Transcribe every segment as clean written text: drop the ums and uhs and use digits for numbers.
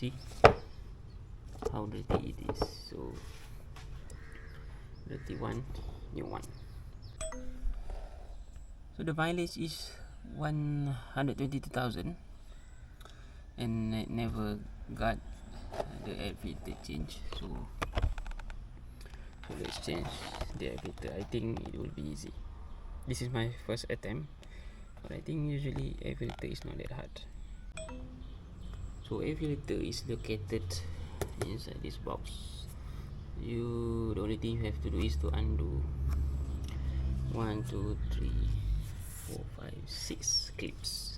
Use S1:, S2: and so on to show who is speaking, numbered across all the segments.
S1: See how dirty it is. So dirty one, new one. So the mileage is 122,000, and I never got the air filter change. So let's change the air filter. I think it will be easy. This is my first attempt, but I think usually air filter is not that hard. So air filter is located inside this box. The only thing you have to do is to undo 1, 2, 3, 4, 5, 6 clips.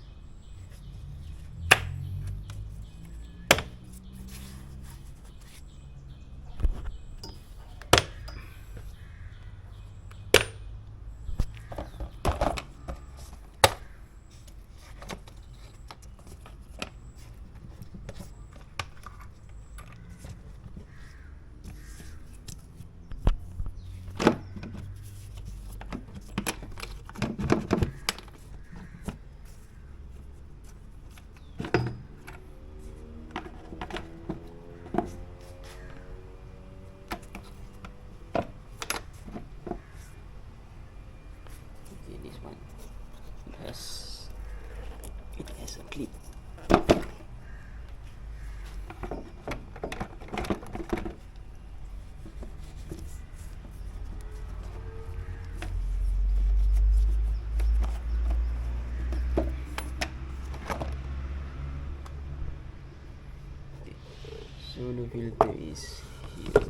S1: It has a clip. So the filter is here.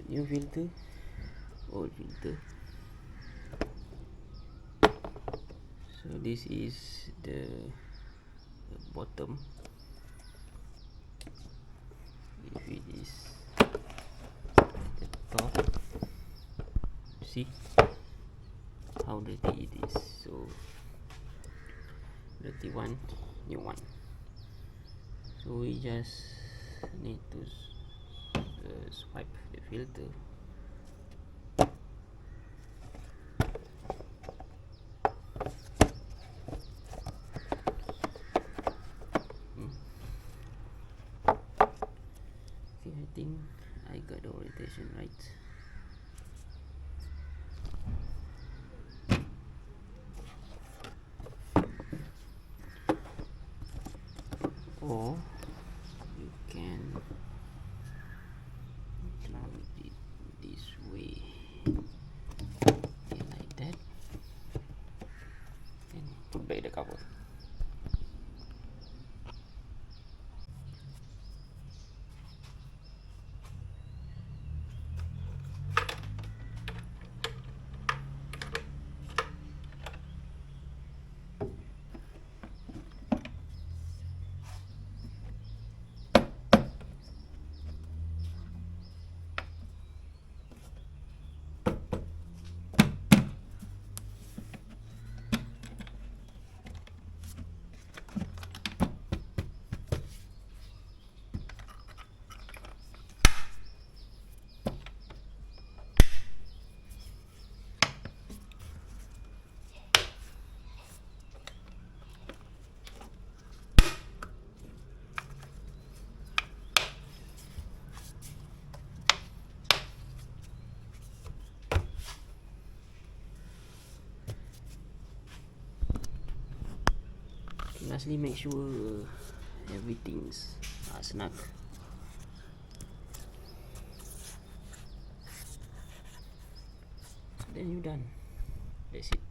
S1: New filter, old filter. So this is the bottom. If it is the top, see how dirty it is. So dirty one, new one. So we just need to swipe the filter. See, I think I got the orientation right. Or you can do it this way, like that, and put back the cover. Lastly, make sure everything's snug. Then you're done. That's it.